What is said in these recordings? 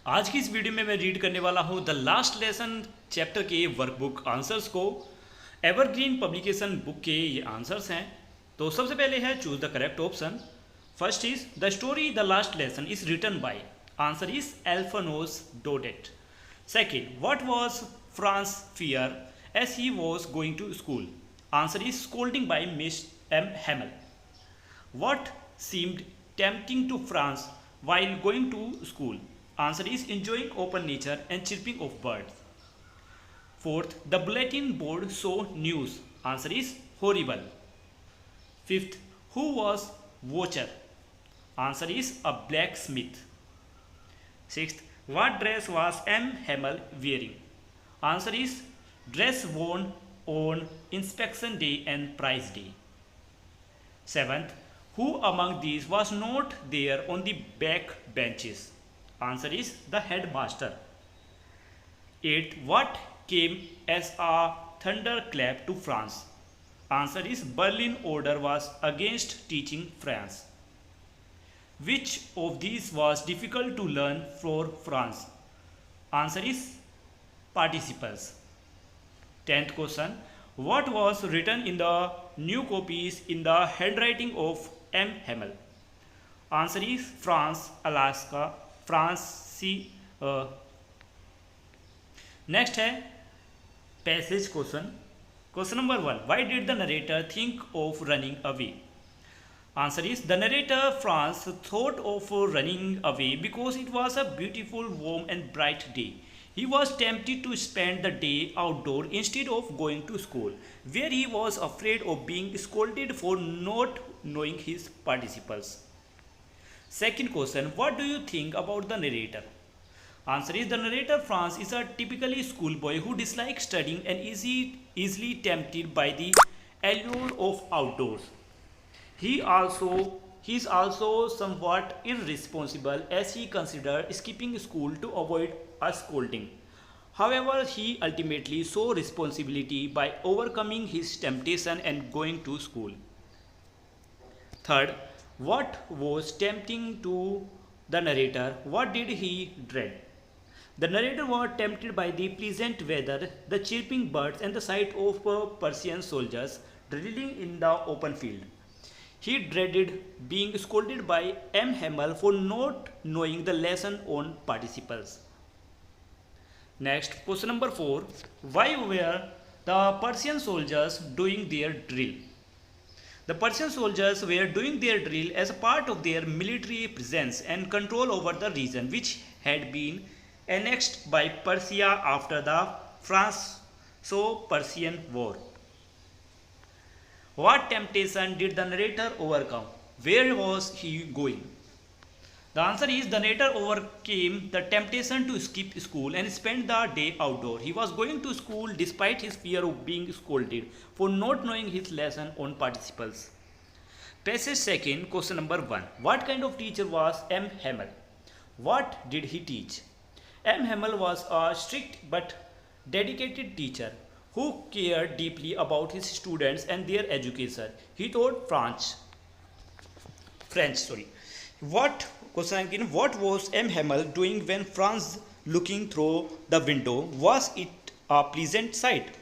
आज की इस वीडियो में मैं रीड करने वाला हूँ द लास्ट लेसन चैप्टर के वर्कबुक आंसर्स को। एवरग्रीन पब्लिकेशन बुक के ये आंसर्स हैं। तो सबसे पहले है choose the correct option. First is the story the last lesson is written by, answer is Alphonse Daudet. Second, what was Franz fear as he was going to school, answer is scolding by miss M Hamel. What seemed tempting to Franz while going to school? Answer is enjoying open nature and chirping of birds. Fourth, the bulletin board saw news. Answer is horrible. Fifth, who was watcher? Answer is a blacksmith. Sixth, what dress was M. Hamel wearing? Answer is dress worn on inspection day and prize day. Seventh, who among these was not there on the back benches? Answer is the headmaster. 8. What came as a thunderclap to France? Answer is Berlin order was against teaching France. Which of these was difficult to learn for France? Answer is participles. 10th question. What was written in the new copies in the handwriting of M. Hamel? Answer is France, Alaska, France. Next है passage question. Question number 1. Why did the narrator think of running away? Answer is the narrator Franz thought of running away because it was a beautiful, warm and bright day. He was tempted to spend the day outdoor instead of going to school, where he was afraid of being scolded for not knowing his participles. Second question, what do you think about the narrator? Answer is the narrator Franz is a typically schoolboy who dislikes studying and is easily tempted by the allure of outdoors. He is also somewhat irresponsible as he considered skipping school to avoid a scolding. However, he ultimately saw responsibility by overcoming his temptation and going to school. Third, what was tempting to the narrator? What did he dread? The narrator was tempted by the pleasant weather, the chirping birds and the sight of Persian soldiers drilling in the open field. He dreaded being scolded by M. Hamel for not knowing the lesson on participles. Next, question number 4. Why were the Persian soldiers doing their drill? The Persian soldiers were doing their drill as a part of their military presence and control over the region which had been annexed by Persia after the Franco-Persian War. What temptation did the narrator overcome? Where was he going? The answer is the narrator overcame the temptation to skip school and spend the day outdoor. He was going to school despite his fear of being scolded for not knowing his lesson on participles. Passage second, question number 1. What kind of teacher was M. Hamel? What did he teach? M. Hamel was a strict but dedicated teacher who cared deeply about his students and their education. He taught French. What was M. Hamel doing when Franz looking through the window? Was it a pleasant sight?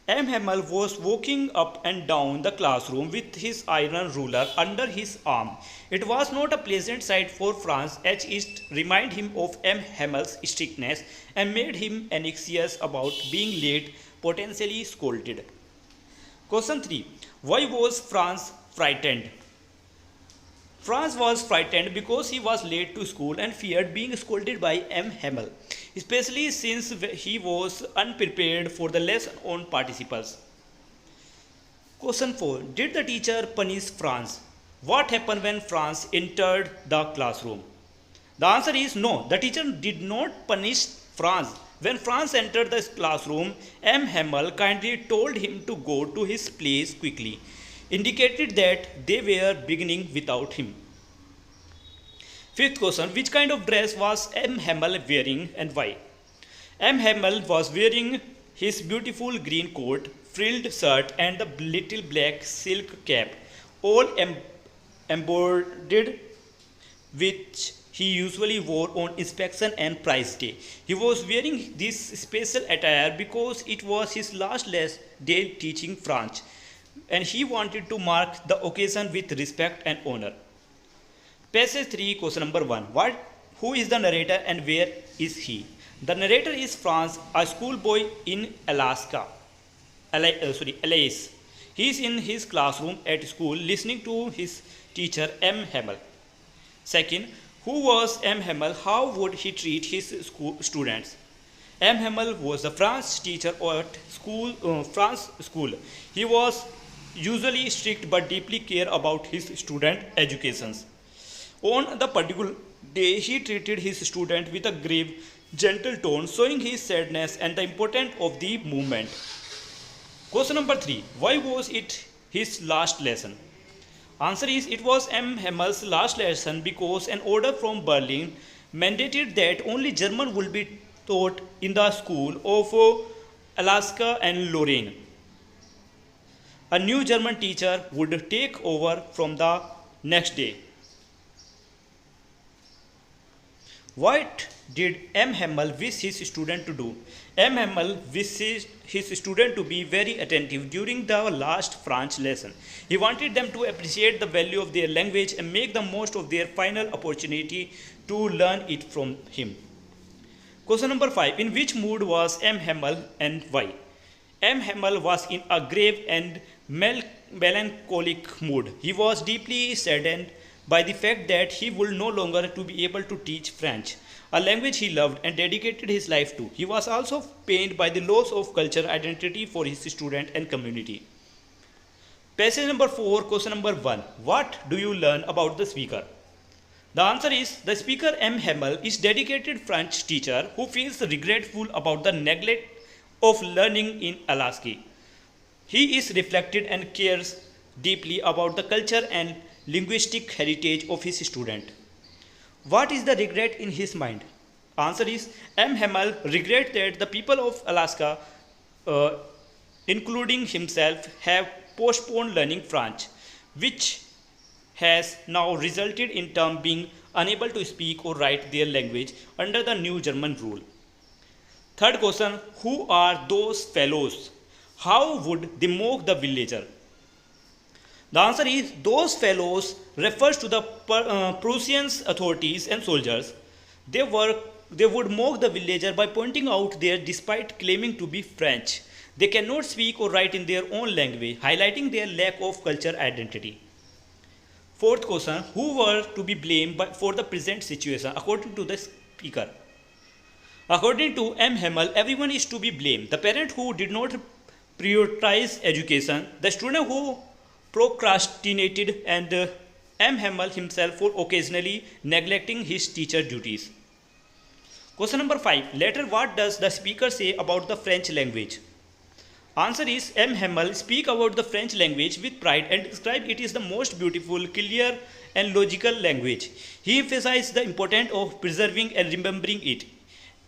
M. Hamel was walking up and down the classroom with his iron ruler under his arm. It was not a pleasant sight for Franz, as it reminded him of M. Hamel's strictness and made him anxious about being late, potentially scolded. Question 3. Why was Franz frightened? Franz was frightened because he was late to school and feared being scolded by M. Hamel, especially since he was unprepared for the lesson on participles. Question 4. Did the teacher punish Franz? What happened when Franz entered the classroom? The answer is no. The teacher did not punish Franz. When Franz entered the classroom, M. Hamel kindly told him to go to his place quickly, indicated that they were beginning without him. Fifth question, which kind of dress was M. Hamel wearing and why? M. Hamel was wearing his beautiful green coat, frilled shirt and the little black silk cap, all embroidered, which he usually wore on inspection and prize day. He was wearing this special attire because it was his last day teaching French, and he wanted to mark the occasion with respect and honor. Passage 3, question number 1. Who is the narrator and where is he? The narrator is Franz, a schoolboy in Alaska. LAS. He is in his classroom at school listening to his teacher M. Hamel. Second, who was M. Hamel? How would he treat his students? M. Hamel was the French teacher at France school. He was usually strict but deeply cared about his student educations. On the particular day, he treated his student with a grave, gentle tone, showing his sadness and the importance of the movement. Question number 3. Why was it his last lesson? Answer is, it was M. Hammel's last lesson because an order from Berlin mandated that only German would be taught in the school of Alaska and Lorraine. A new German teacher would take over from the next day. What did M. Hamel wish his student to do? M. Hamel wished his student to be very attentive during the last French lesson. He wanted them to appreciate the value of their language and make the most of their final opportunity to learn it from him. Question number 5. In which mood was M. Hamel and why? M. Hamel was in a grave and melancholic mood. He was deeply saddened by the fact that he would no longer to be able to teach French, a language he loved and dedicated his life to. He was also pained by the loss of cultural identity for his student and community. Passage number 4, question number 1. What do you learn about the speaker? The answer is, the speaker M. Hamel is dedicated French teacher who feels regretful about the neglect of learning in Alaska. He is reflected and cares deeply about the culture and linguistic heritage of his student. What is the regret in his mind? Answer is, M. Hamel regrets that the people of Alaska, including himself, have postponed learning French, which has now resulted in them being unable to speak or write their language under the new German rule. Third question, who are those fellows? How would they mock the villager? The answer is, those fellows refers to the Prussian authorities and soldiers. They would mock the villager by pointing out that despite claiming to be French, they cannot speak or write in their own language, highlighting their lack of cultural identity. Fourth question, who were to be blamed for the present situation according to the speaker? According to M. Hamel, everyone is to be blamed. The parent who did not prioritize education, the student who procrastinated, and M. Hamel himself for occasionally neglecting his teacher duties. Question number 5. Later, what does the speaker say about the French language? Answer is, M. Hamel speak about the French language with pride and describe it as the most beautiful, clear and logical language. He emphasized the importance of preserving and remembering it,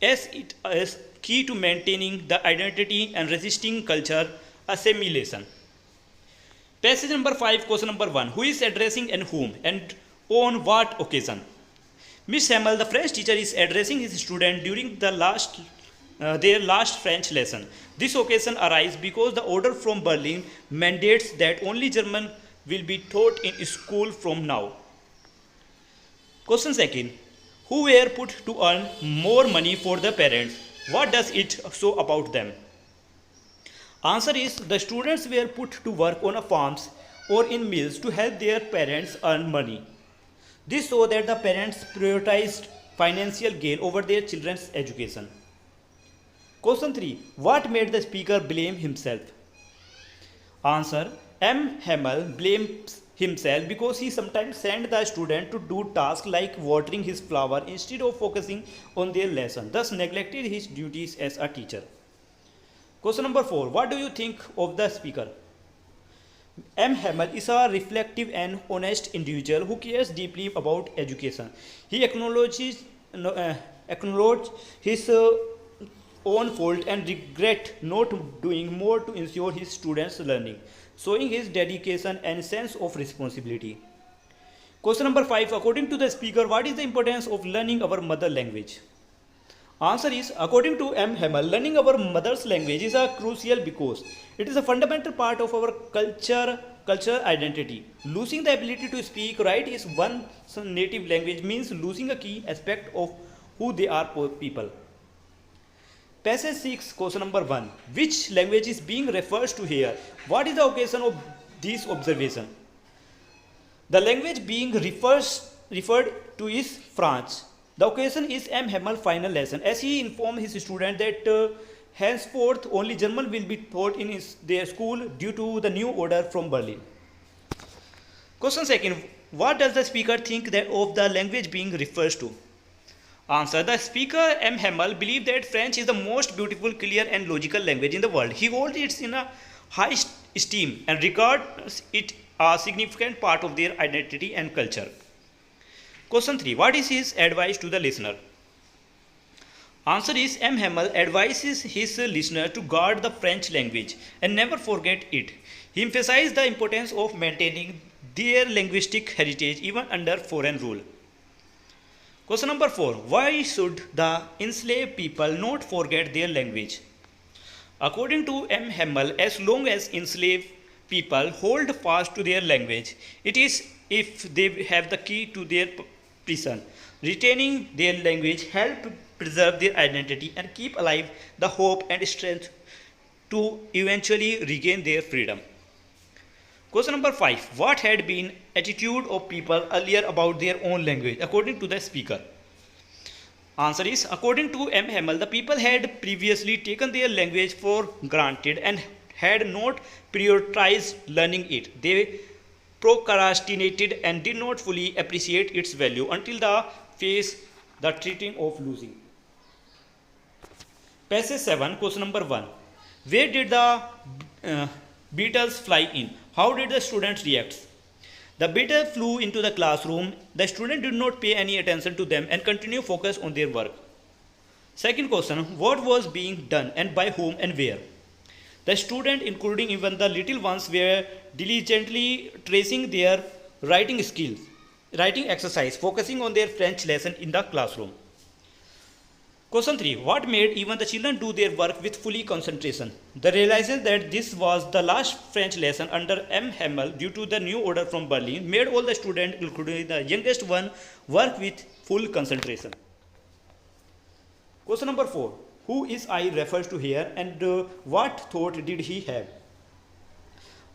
as it is key to maintaining the identity and resisting culture assimilation. Passage number 5, question number 1. Who is addressing and whom and on what occasion? Miss Hamel, the French teacher, is addressing his student during their last French lesson. This occasion arises because the order from Berlin mandates that only German will be taught in school from now. Question 2. Who were put to earn more money for the parents? What does it show about them? Answer is, the students were put to work on farms or in mills to help their parents earn money. This shows that the parents prioritized financial gain over their children's education. Question 3. What made the speaker blame himself? Answer. M. Hamel blames himself because he sometimes sent the student to do tasks like watering his flower instead of focusing on their lesson, thus neglected his duties as a teacher. Question number 4. What do you think of the speaker? M. Hamel is a reflective and honest individual who cares deeply about education. He acknowledges his own fault and regret not doing more to ensure his students' learning, showing his dedication and sense of responsibility. Question number 5. According to the speaker, what is the importance of learning our mother language? Answer is, according to M. Hamel, learning our mother's language is a crucial because it is a fundamental part of our cultural identity. Losing the ability to speak right is one's native language means losing a key aspect of who they are people. Passage 6, question number 1. Which language is being referred to here? What is the occasion of this observation? The language being referred to is French. The occasion is M. Hammel's final lesson, as he informed his student that henceforth only German will be taught in their school due to the new order from Berlin. Question 2. What does the speaker think that of the language being referred to? Answer. The speaker M. Hamel believed that French is the most beautiful, clear and logical language in the world. He holds it in a high esteem and regards it a significant part of their identity and culture. Question 3. What is his advice to the listener? Answer is, M. Hamel advises his listener to guard the French language and never forget it. He emphasized the importance of maintaining their linguistic heritage even under foreign rule. Question number 4. Why should the enslaved people not forget their language? According to M. Hamel, as long as enslaved people hold fast to their language, it is if they have the key to their prison. Retaining their language help preserve their identity and keep alive the hope and strength to eventually regain their freedom. Question number 5. What had been attitude of people earlier about their own language according to the speaker? Answer is, according to M. Hamel, the people had previously taken their language for granted and had not prioritized learning it. They procrastinated and did not fully appreciate its value until they faced the threat of losing. Passage 7, question number 1. Where did the beetles fly in? How did the students react? The beetle flew into the classroom. The student did not pay any attention to them and continued focus on their work. Second question, what was being done and by whom and where? The student, including even the little ones, were diligently tracing their writing skills, writing exercise, focusing on their French lesson in the classroom. Question 3. What made even the children do their work with fully concentration? They realized that this was the last French lesson under M. Hamel due to the new order from Berlin, made all the students, including the youngest one, work with full concentration. Question number 4. Who is I refers to here and what thought did he have?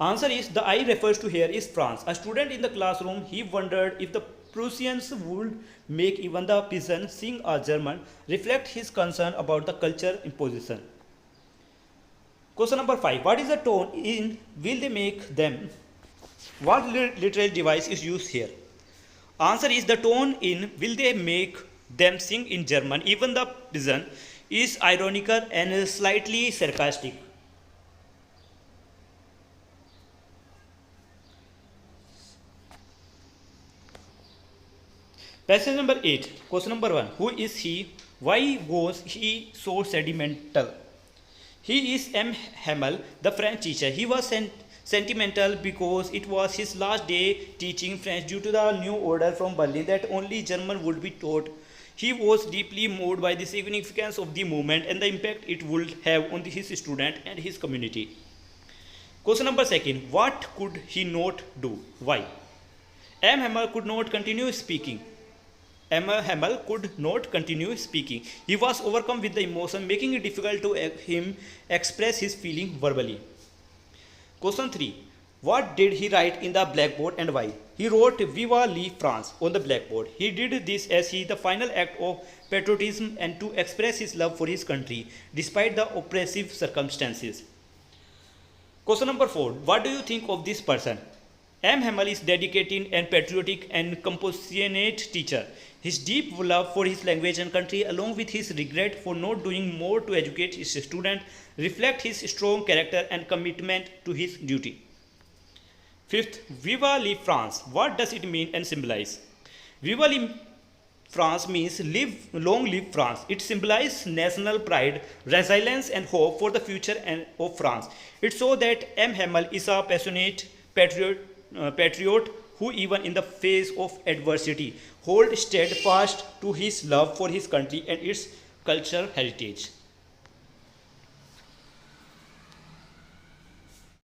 Answer is, the I refers to here is Franz. A student in the classroom, he wondered if the Prussians would make even the peasant sing a German, reflect his concern about the culture imposition. Question number 5. What is the tone in will they make them? What literal device is used here? Answer is, the tone in will they make them sing in German, even the peasant, is ironical and slightly sarcastic. Passage number 8, question number 1. Who is he? Why was he so sentimental? He is M. Hamel, the French teacher. He was sentimental because it was his last day teaching French due to the new order from Berlin that only German would be taught. He was deeply moved by the significance of the movement and the impact it would have on his student and his community. Question number 2. What could he not do? Why? M. Hamel could not continue speaking. Hamel could not continue speaking. He was overcome with the emotion, making it difficult to him express his feeling verbally. Question 3. What did he write in the blackboard and why? He wrote Viva la France on the blackboard. He did this as the final act of patriotism and to express his love for his country despite the oppressive circumstances. Question number 4. What do you think of this person? M. Hamel is dedicated and patriotic and compassionate teacher. His deep love for his language and country, along with his regret for not doing more to educate his students, reflect his strong character and commitment to his duty. 5th, Viva la France. What does it mean and symbolize? Viva la France means long live France. It symbolizes national pride, resilience and hope for the future of France. It shows that M. Hamel is a passionate patriot who even in the face of adversity hold steadfast to his love for his country and its cultural heritage.